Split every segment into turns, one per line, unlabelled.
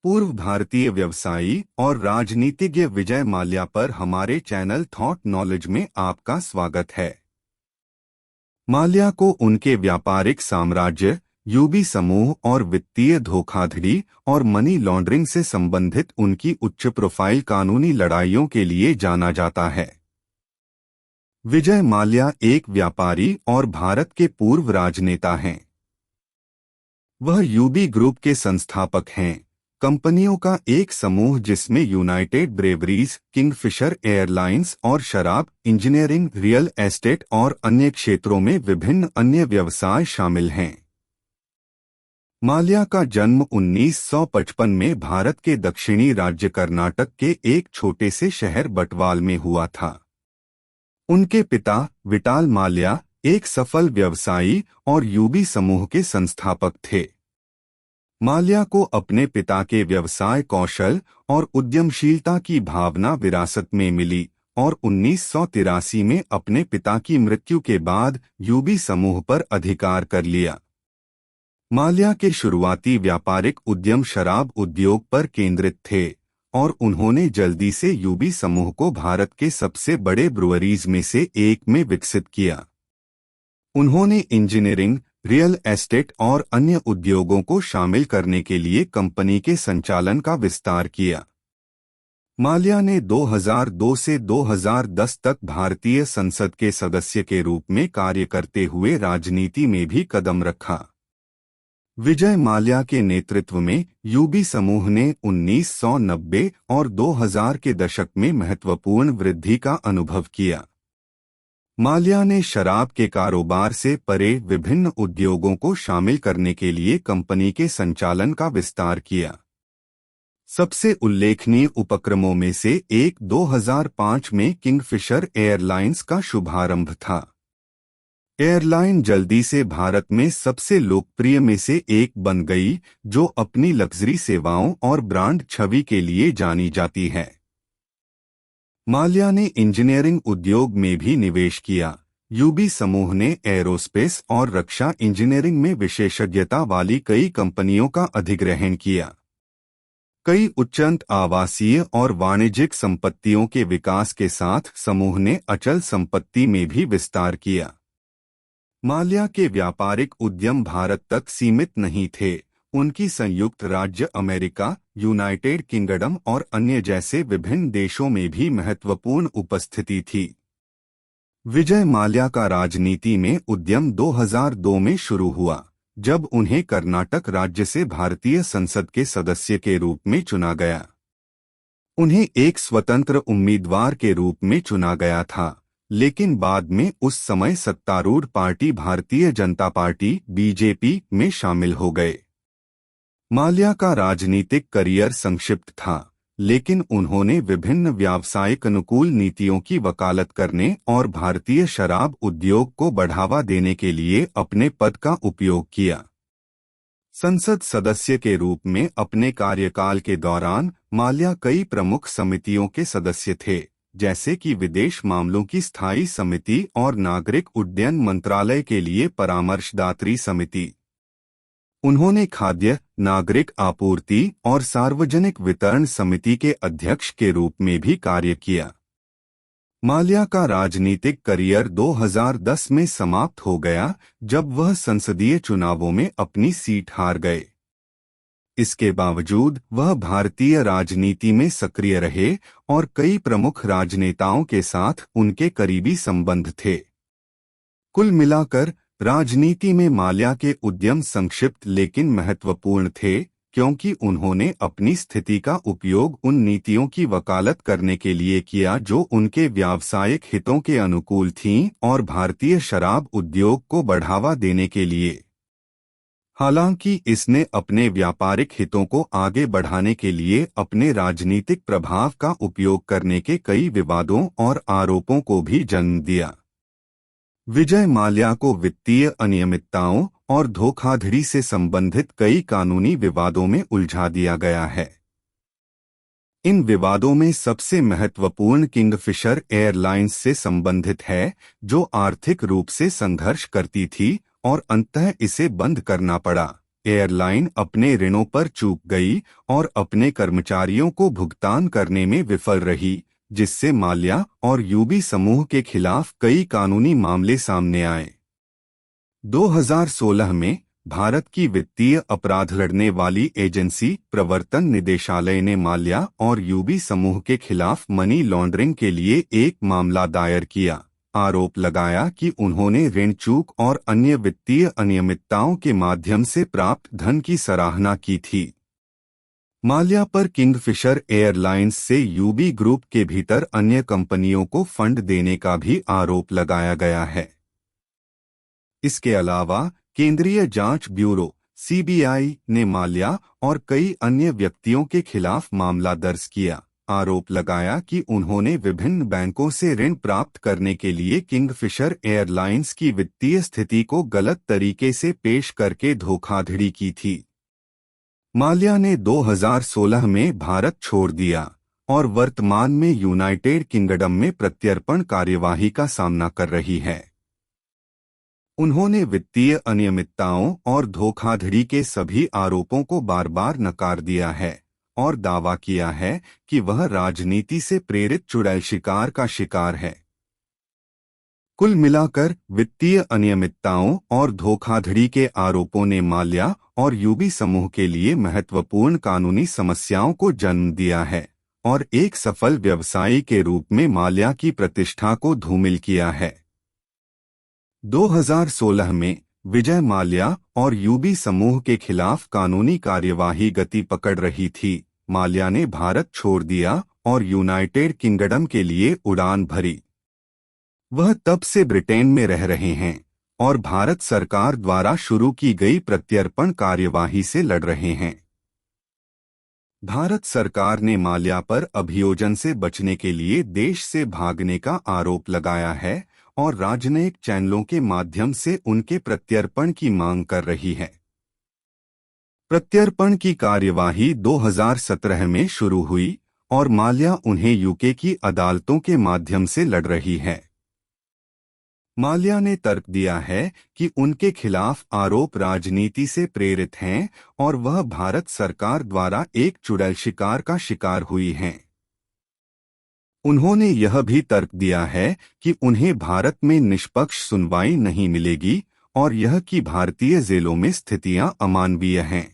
पूर्व भारतीय व्यवसायी और राजनीतिज्ञ विजय माल्या पर हमारे चैनल थॉट नॉलेज में आपका स्वागत है। माल्या को उनके व्यापारिक साम्राज्य, यूबी समूह और वित्तीय धोखाधड़ी और मनी लॉन्ड्रिंग से संबंधित उनकी उच्च प्रोफाइल कानूनी लड़ाइयों के लिए जाना जाता है। विजय माल्या एक व्यापारी और भारत के पूर्व राजनेता हैं। वह यूबी ग्रुप के संस्थापक हैं, कंपनियों का एक समूह जिसमें यूनाइटेड ब्रेवरीज, किंगफिशर एयरलाइंस और शराब, इंजीनियरिंग, रियल एस्टेट और अन्य क्षेत्रों में विभिन्न अन्य व्यवसाय शामिल हैं। माल्या का जन्म 1955 में भारत के दक्षिणी राज्य कर्नाटक के एक छोटे से शहर बटवाल में हुआ था। उनके पिता विटाल माल्या एक सफल व्यवसायी और यूबी समूह के संस्थापक थे। माल्या को अपने पिता के व्यवसाय कौशल और उद्यमशीलता की भावना विरासत में मिली और 1983 में अपने पिता की मृत्यु के बाद यूबी समूह पर अधिकार कर लिया। माल्या के शुरुआती व्यापारिक उद्यम शराब उद्योग पर केंद्रित थे और उन्होंने जल्दी से यूबी समूह को भारत के सबसे बड़े ब्रुअरीज में से एक में विकसित किया। उन्होंने इंजीनियरिंग, रियल एस्टेट और अन्य उद्योगों को शामिल करने के लिए कंपनी के संचालन का विस्तार किया। माल्या ने 2002 से 2010 तक भारतीय संसद के सदस्य के रूप में कार्य करते हुए राजनीति में भी कदम रखा। विजय माल्या के नेतृत्व में यूबी समूह ने 1990 और 2000 के दशक में महत्वपूर्ण वृद्धि का अनुभव किया। माल्या ने शराब के कारोबार से परे विभिन्न उद्योगों को शामिल करने के लिए कंपनी के संचालन का विस्तार किया। सबसे उल्लेखनीय उपक्रमों में से एक 2005 में किंगफिशर एयरलाइंस का शुभारंभ था। एयरलाइन जल्दी से भारत में सबसे लोकप्रिय में से एक बन गई, जो अपनी लग्जरी सेवाओं और ब्रांड छवि के लिए जानी जाती है। माल्या ने इंजीनियरिंग उद्योग में भी निवेश किया। यूबी समूह ने एरोस्पेस और रक्षा इंजीनियरिंग में विशेषज्ञता वाली कई कंपनियों का अधिग्रहण किया। कई उच्चंत आवासीय और वाणिज्यिक संपत्तियों के विकास के साथ समूह ने अचल संपत्ति में भी विस्तार किया। माल्या के व्यापारिक उद्यम भारत तक सीमित नहीं थे। उनकी संयुक्त राज्य अमेरिका, यूनाइटेड किंगडम और अन्य जैसे विभिन्न देशों में भी महत्वपूर्ण उपस्थिति थी। विजय माल्या का राजनीति में उद्यम 2002 में शुरू हुआ, जब उन्हें कर्नाटक राज्य से भारतीय संसद के सदस्य के रूप में चुना गया। उन्हें एक स्वतंत्र उम्मीदवार के रूप में चुना गया था, लेकिन बाद में उस समय सत्तारूढ़ party Bharatiya Janata party (BJP) में शामिल हो गए। माल्या का राजनीतिक करियर संक्षिप्त था, लेकिन उन्होंने विभिन्न व्यावसायिक अनुकूल नीतियों की वकालत करने और भारतीय शराब उद्योग को बढ़ावा देने के लिए अपने पद का उपयोग किया। संसद सदस्य के रूप में अपने कार्यकाल के दौरान माल्या कई प्रमुख समितियों के सदस्य थे, जैसे कि विदेश मामलों की स्थायी समिति और नागरिक उड्डयन मंत्रालय के लिए परामर्शदात्री समिति। उन्होंने खाद्य, नागरिक आपूर्ति और सार्वजनिक वितरण समिति के अध्यक्ष के रूप में भी कार्य किया। माल्या का राजनीतिक करियर 2010 में समाप्त हो गया, जब वह संसदीय चुनावों में अपनी सीट हार गए। इसके बावजूद वह भारतीय राजनीति में सक्रिय रहे और कई प्रमुख राजनेताओं के साथ उनके करीबी संबंध थे। कुल मिलाकर राजनीति में माल्या के उद्यम संक्षिप्त लेकिन महत्वपूर्ण थे, क्योंकि उन्होंने अपनी स्थिति का उपयोग उन नीतियों की वकालत करने के लिए किया जो उनके व्यावसायिक हितों के अनुकूल थीं और भारतीय शराब उद्योग को बढ़ावा देने के लिए। हालांकि इसने अपने व्यापारिक हितों को आगे बढ़ाने के लिए अपने राजनीतिक प्रभाव का उपयोग करने के कई विवादों और आरोपों को भी जन्म दिया। विजय माल्या को वित्तीय अनियमितताओं और धोखाधड़ी से संबंधित कई कानूनी विवादों में उलझा दिया गया है। इन विवादों में सबसे महत्वपूर्ण किंगफिशर एयरलाइंस से संबंधित है, जो आर्थिक रूप से संघर्ष करती थी और अंततः इसे बंद करना पड़ा। एयरलाइन अपने ऋणों पर चूक गई और अपने कर्मचारियों को भुगतान करने में विफल रही, जिससे माल्या और यूबी समूह के खिलाफ कई कानूनी मामले सामने आए। 2016 में भारत की वित्तीय अपराध लड़ने वाली एजेंसी प्रवर्तन निदेशालय ने माल्या और यूबी समूह के खिलाफ मनी लॉन्ड्रिंग के लिए एक मामला दायर किया। आरोप लगाया कि उन्होंने ऋण चूक और अन्य वित्तीय अनियमितताओं के माध्यम से प्राप्त धन की सराहना की थी। माल्या पर किंगफिशर एयरलाइंस से यूबी ग्रुप के भीतर अन्य कंपनियों को फंड देने का भी आरोप लगाया गया है। इसके अलावा केंद्रीय जांच ब्यूरो (सीबीआई) ने माल्या और कई अन्य व्यक्तियों के खिलाफ मामला दर्ज किया। आरोप लगाया कि उन्होंने विभिन्न बैंकों से ऋण प्राप्त करने के लिए किंगफिशर एयरलाइंस की वित्तीय स्थिति को गलत तरीके से पेश करके धोखाधड़ी की थी। माल्या ने 2016 में भारत छोड़ दिया और वर्तमान में यूनाइटेड किंगडम में प्रत्यर्पण कार्यवाही का सामना कर रही है। उन्होंने वित्तीय अनियमितताओं और धोखाधड़ी के सभी आरोपों को बार बार नकार दिया है और दावा किया है कि वह राजनीति से प्रेरित चुड़ैल शिकार का शिकार है। कुल मिलाकर वित्तीय अनियमितताओं और धोखाधड़ी के आरोपों ने माल्या और यूबी समूह के लिए महत्वपूर्ण कानूनी समस्याओं को जन्म दिया है और एक सफल व्यवसायी के रूप में माल्या की प्रतिष्ठा को धूमिल किया है। 2016 में विजय माल्या और यूबी समूह के खिलाफ कानूनी कार्यवाही गति पकड़ रही थी। माल्या ने भारत छोड़ दिया और यूनाइटेड किंगडम के लिए उड़ान भरी। वह तब से ब्रिटेन में रह रहे हैं और भारत सरकार द्वारा शुरू की गई प्रत्यर्पण कार्यवाही से लड़ रहे हैं। भारत सरकार ने माल्या पर अभियोजन से बचने के लिए देश से भागने का आरोप लगाया है और राजनयिक चैनलों के माध्यम से उनके प्रत्यर्पण की मांग कर रही है। प्रत्यर्पण की कार्यवाही 2017 में शुरू हुई और माल्या उन्हें यूके की अदालतों के माध्यम से लड़ रही है। माल्या ने तर्क दिया है कि उनके खिलाफ आरोप राजनीति से प्रेरित हैं और वह भारत सरकार द्वारा एक चुड़ैल शिकार का शिकार हुई हैं। उन्होंने यह भी तर्क दिया है कि उन्हें भारत में निष्पक्ष सुनवाई नहीं मिलेगी और यह कि भारतीय जेलों में स्थितियां अमानवीय हैं।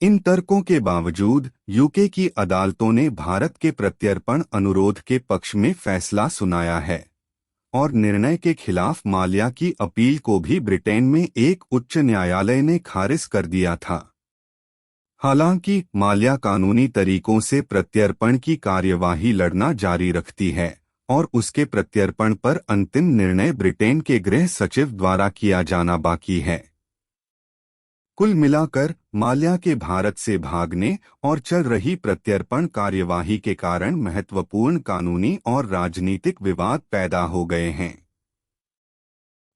इन तर्कों के बावजूद यूके की अदालतों ने भारत के प्रत्यर्पण अनुरोध के पक्ष में फैसला सुनाया है और निर्णय के खिलाफ माल्या की अपील को भी ब्रिटेन में एक उच्च न्यायालय ने खारिज कर दिया था। हालांकि माल्या कानूनी तरीकों से प्रत्यर्पण की कार्यवाही लड़ना जारी रखती है और उसके प्रत्यर्पण पर अंतिम निर्णय ब्रिटेन के गृह सचिव द्वारा किया जाना बाकी है। कुल मिलाकर माल्या के भारत से भागने और चल रही प्रत्यर्पण कार्यवाही के कारण महत्वपूर्ण कानूनी और राजनीतिक विवाद पैदा हो गए हैं।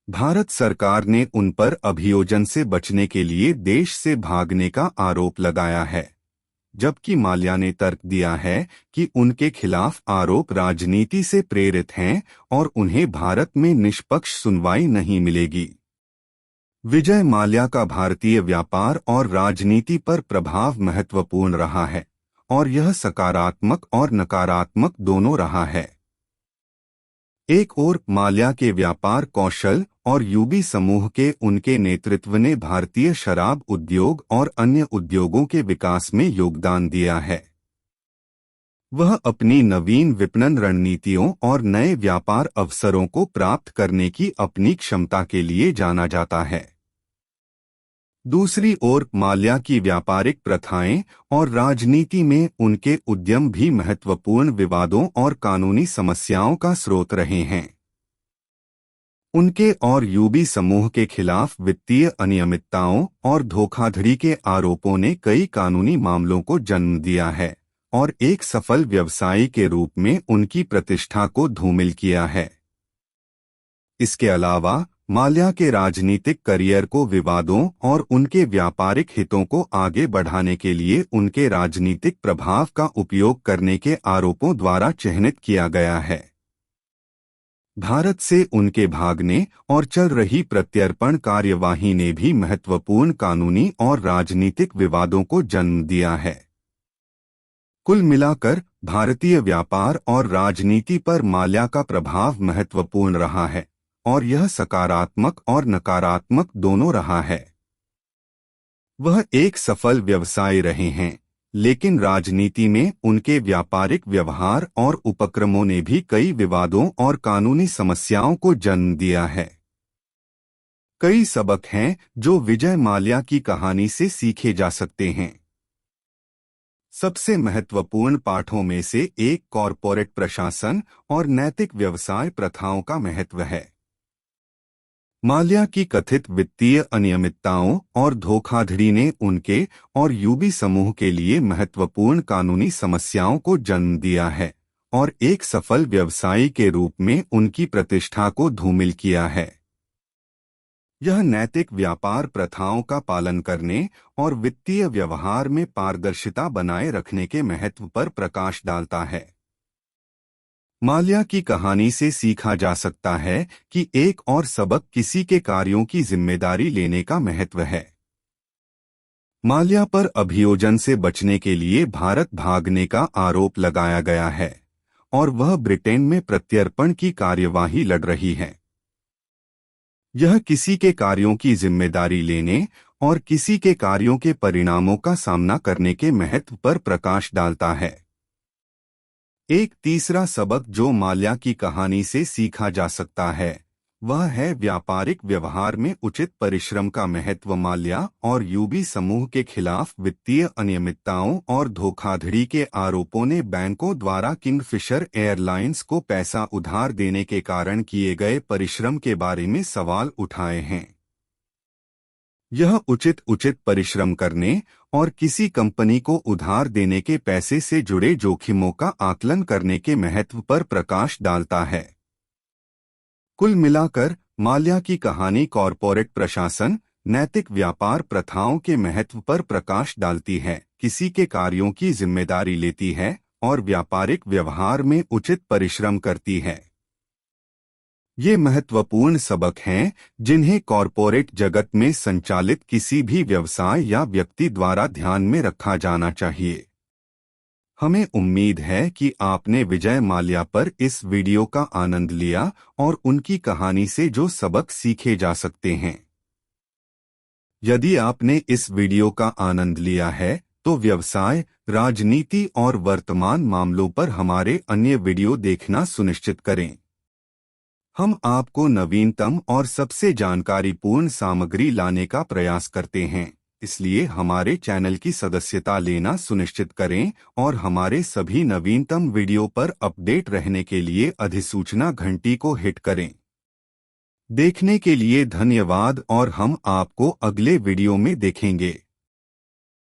भारत सरकार ने उन पर अभियोजन से बचने के लिए देश से भागने का आरोप लगाया है, जबकि माल्या ने तर्क दिया है कि उनके खिलाफ आरोप राजनीति से प्रेरित हैं और उन्हें भारत में निष्पक्ष सुनवाई नहीं मिलेगी। विजय माल्या का भारतीय व्यापार और राजनीति पर प्रभाव महत्वपूर्ण रहा है और यह सकारात्मक और नकारात्मक दोनों रहा है। एक ओर माल्या के व्यापार कौशल और यूबी समूह के उनके नेतृत्व ने भारतीय शराब उद्योग और अन्य उद्योगों के विकास में योगदान दिया है। वह अपनी नवीन विपणन रणनीतियों और नए व्यापार अवसरों को प्राप्त करने की अपनी क्षमता के लिए जाना जाता है। दूसरी ओर माल्या की व्यापारिक प्रथाएं और राजनीति में उनके उद्यम भी महत्वपूर्ण विवादों और कानूनी समस्याओं का स्रोत रहे हैं। उनके और यूबी समूह के खिलाफ वित्तीय अनियमितताओं और धोखाधड़ी के आरोपों ने कई कानूनी मामलों को जन्म दिया है और एक सफल व्यवसायी के रूप में उनकी प्रतिष्ठा को धूमिल किया है। इसके अलावा माल्या के राजनीतिक करियर को विवादों और उनके व्यापारिक हितों को आगे बढ़ाने के लिए उनके राजनीतिक प्रभाव का उपयोग करने के आरोपों द्वारा चिह्नित किया गया है। भारत से उनके भागने और चल रही प्रत्यर्पण कार्यवाही ने भी महत्वपूर्ण कानूनी और राजनीतिक विवादों को जन्म दिया है। कुल मिलाकर भारतीय व्यापार और राजनीति पर माल्या का प्रभाव महत्वपूर्ण रहा है और यह सकारात्मक और नकारात्मक दोनों रहा है। वह एक सफल व्यवसायी रहे हैं, लेकिन राजनीति में उनके व्यापारिक व्यवहार और उपक्रमों ने भी कई विवादों और कानूनी समस्याओं को जन्म दिया है। कई सबक हैं जो विजय माल्या की कहानी से सीखे जा सकते हैं। सबसे महत्वपूर्ण पाठों में से एक कॉरपोरेट प्रशासन और नैतिक व्यवसाय प्रथाओं का महत्व है। माल्या की कथित वित्तीय अनियमितताओं और धोखाधड़ी ने उनके और यूबी समूह के लिए महत्वपूर्ण कानूनी समस्याओं को जन्म दिया है और एक सफल व्यवसायी के रूप में उनकी प्रतिष्ठा को धूमिल किया है। यह नैतिक व्यापार प्रथाओं का पालन करने और वित्तीय व्यवहार में पारदर्शिता बनाए रखने के महत्व पर प्रकाश डालता है। माल्या की कहानी से सीखा जा सकता है कि एक और सबक किसी के कार्यों की जिम्मेदारी लेने का महत्व है। माल्या पर अभियोजन से बचने के लिए भारत भागने का आरोप लगाया गया है और वह ब्रिटेन में प्रत्यर्पण की कार्यवाही लड़ रही है। यह किसी के कार्यों की जिम्मेदारी लेने और किसी के कार्यों के परिणामों का सामना करने के महत्व पर प्रकाश डालता है। एक तीसरा सबक जो माल्या की कहानी से सीखा जा सकता है वह है व्यापारिक व्यवहार में उचित परिश्रम का महत्व। माल्या और यूबी समूह के खिलाफ वित्तीय अनियमितताओं और धोखाधड़ी के आरोपों ने बैंकों द्वारा किंगफिशर एयरलाइंस को पैसा उधार देने के कारण किए गए परिश्रम के बारे में सवाल उठाए हैं। यह उचित परिश्रम करने और किसी कंपनी को उधार देने के पैसे से जुड़े जोखिमों का आकलन करने के महत्व पर प्रकाश डालता है। कुल मिलाकर माल्या की कहानी कॉरपोरेट प्रशासन, नैतिक व्यापार प्रथाओं के महत्व पर प्रकाश डालती है, किसी के कार्यों की जिम्मेदारी लेती है और व्यापारिक व्यवहार में उचित परिश्रम करती है। ये महत्वपूर्ण सबक हैं जिन्हें कॉरपोरेट जगत में संचालित किसी भी व्यवसाय या व्यक्ति द्वारा ध्यान में रखा जाना चाहिए। हमें उम्मीद है कि आपने विजय माल्या पर इस वीडियो का आनंद लिया और उनकी कहानी से जो सबक सीखे जा सकते हैं। यदि आपने इस वीडियो का आनंद लिया है तो व्यवसाय, राजनीति और वर्तमान मामलों पर हमारे अन्य वीडियो देखना सुनिश्चित करें। हम आपको नवीनतम और सबसे जानकारीपूर्ण सामग्री लाने का प्रयास करते हैं, इसलिए हमारे चैनल की सदस्यता लेना सुनिश्चित करें और हमारे सभी नवीनतम वीडियो पर अपडेट रहने के लिए अधिसूचना घंटी को हिट करें। देखने के लिए धन्यवाद और हम आपको अगले वीडियो में देखेंगे।